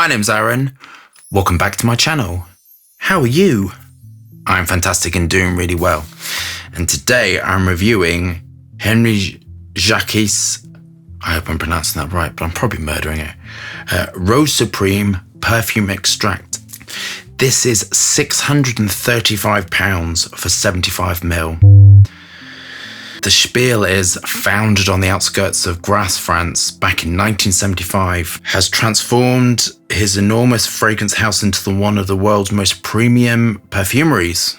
My name's Aaron. Welcome back to my channel. How are you? I'm fantastic and doing really well. And today I'm reviewing Jacques, I hope I'm pronouncing that right, but I'm probably murdering it. Rose Supreme Perfume Extract. This is £635 for 75ml. The spiel is founded on the outskirts of Grasse, France, back in 1975, has transformed his enormous fragrance house into one of the world's most premium perfumeries,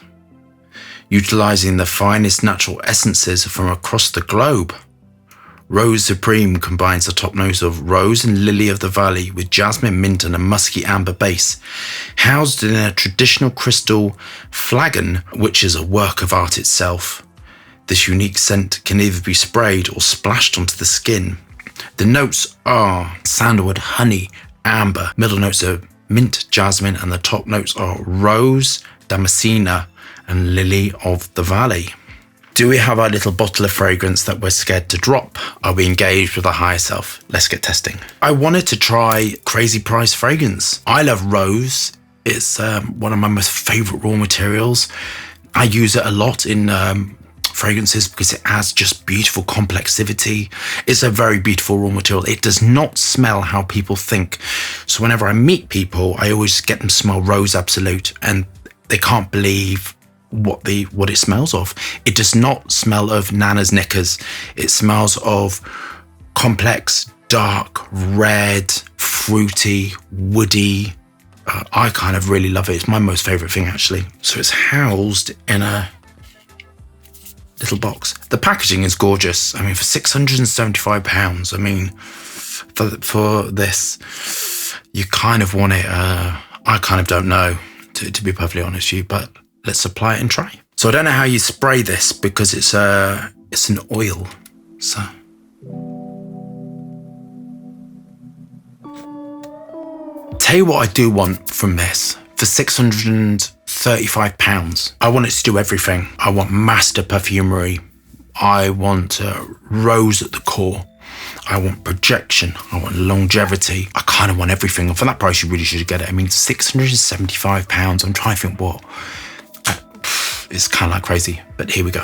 utilizing the finest natural essences from across the globe. Rose Supreme combines the top notes of rose and lily of the valley with jasmine, mint and a musky amber base, housed in a traditional crystal flagon, which is a work of art itself. This unique scent can either be sprayed or splashed onto the skin. The notes are sandalwood, honey, amber. Middle notes are mint, jasmine, and the top notes are rose, damascena, and lily of the valley. Do we have our little bottle of fragrance that we're scared to drop? Are we engaged with our higher self? Let's get testing. I wanted to try crazy price fragrance. I love rose. It's one of my most favorite raw materials. I use it a lot in fragrances because it adds just beautiful complexivity. It's a very beautiful raw material. It does not smell how people think. So whenever I meet people, I always get them to smell Rose Absolute and they can't believe what it smells of. It does not smell of Nana's knickers. It smells of complex, dark, red, fruity, woody. I kind of really love it. It's my most favorite thing actually. So it's housed in a little box. The packaging is gorgeous. I mean, for £675, I mean, for this, you kind of want it. I kind of don't know, to be perfectly honest with you, but let's apply it and try. So I don't know how you spray this because it's an oil. So tell you what I do want from this. For £635, I want it to do everything. I want master perfumery. I want rose at the core. I want projection. I want longevity. I kind of want everything. And for that price, you really should get it. I mean, £675. I'm trying to think what. It's kind of like crazy, but here we go.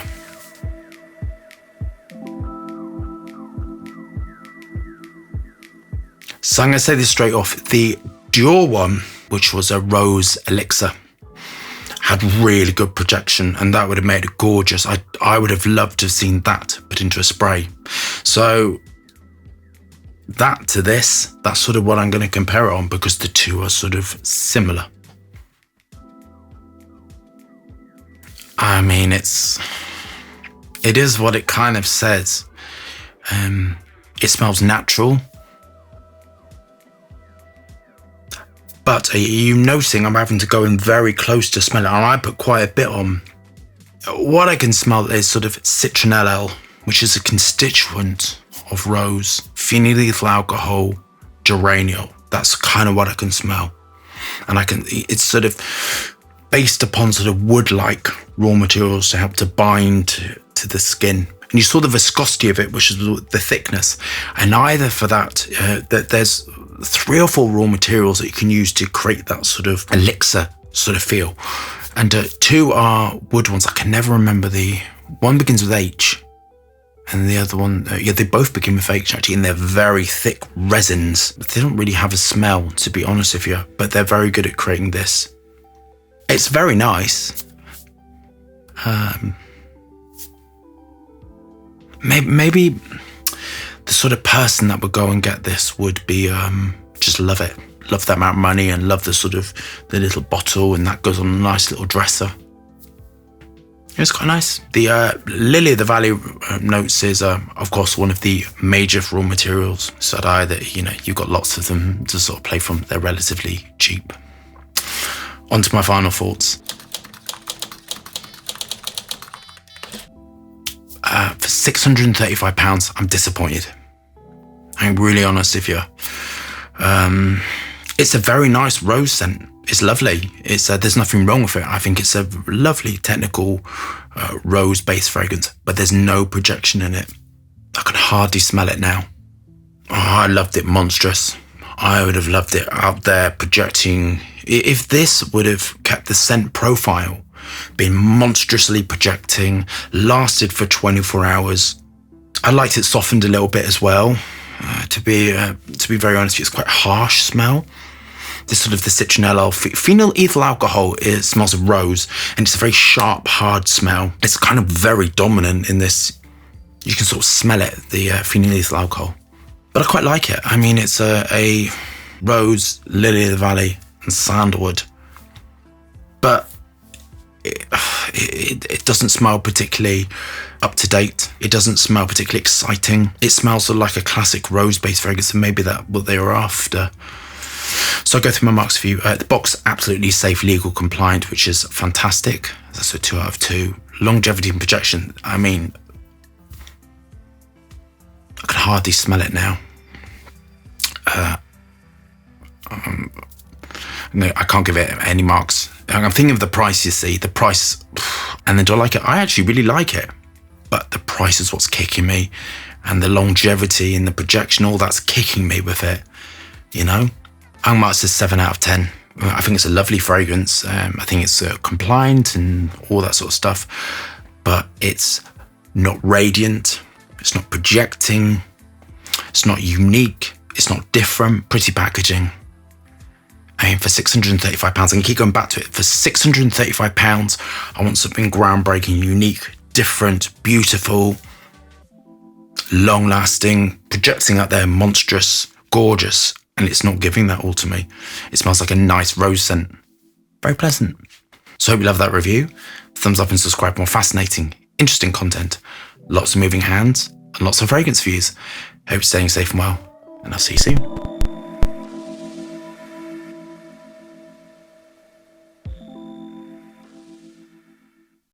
So I'm going to say this straight off. The Dior one, which was a rose elixir, had really good projection and that would have made it gorgeous. I would have loved to have seen that put into a spray. So that to this, that's sort of what I'm going to compare it on because the two are sort of similar. I mean, it is what it kind of says. It smells natural. But are you noticing I'm having to go in very close to smell it? And I put quite a bit on. What I can smell is sort of citronellal, which is a constituent of rose, phenylethyl alcohol, geraniol. That's kind of what I can smell. And it's sort of based upon sort of wood-like raw materials to help to bind to the skin. And you saw the viscosity of it, which is the thickness. And either for that, there's 3 or 4 raw materials that you can use to create that sort of elixir sort of feel. And 2 are wood ones. I can never remember one begins with H and the other one, they both begin with H actually, and they're very thick resins. They don't really have a smell, to be honest with you, but they're very good at creating this. It's very nice. Maybe the sort of person that would go and get this would be just love it, love that amount of money and love the sort of the little bottle, and that goes on a nice little dresser. It's quite nice. The lily of the valley notes is of course one of the major raw materials. So you've got lots of them to sort of play from. They're relatively cheap. On to my final thoughts. For £635, I'm disappointed. I'm really honest with you. It's a very nice rose scent. It's lovely. There's nothing wrong with it. I think it's a lovely technical rose-based fragrance, but there's no projection in it. I can hardly smell it now. Oh, I loved it monstrous. I would have loved it out there projecting. If this would have kept the scent profile, been monstrously projecting, lasted for 24 hours. I liked it softened a little bit as well. To be very honest, it's quite a harsh smell. This sort of the citronella, phenyl ethyl alcohol, it smells of rose, and it's a very sharp, hard smell. It's kind of very dominant in this. You can sort of smell it, the phenyl ethyl alcohol. But I quite like it. I mean, it's a rose, lily of the valley, and sandalwood. But it doesn't smell particularly up to date. It doesn't smell particularly exciting. It smells sort of like a classic rose-based fragrance, and maybe that's what they were after. So I'll go through my marks for you. The box, absolutely safe, legal, compliant, which is fantastic. That's a 2 out of 2. Longevity and projection. I mean, I can hardly smell it now. No, I can't give it any marks. I'm thinking of the price, you see. The price, and then do I like it? I actually really like it. But the price is what's kicking me. And the longevity and the projection, all that's kicking me with it, you know? I'm marked as 7 out of 10. I think it's a lovely fragrance. I think it's compliant and all that sort of stuff. But it's not radiant. It's not projecting. It's not unique. It's not different. Pretty packaging. I mean, for £635, I can keep going back to it. For £635, I want something groundbreaking, unique, different, beautiful, long-lasting, projecting out there, monstrous, gorgeous. And it's not giving that all to me. It smells like a nice rose scent. Very pleasant. So hope you love that review. Thumbs up and subscribe for more fascinating, interesting content. Lots of moving hands and lots of fragrance views. Hope you're staying safe and well. And I'll see you soon.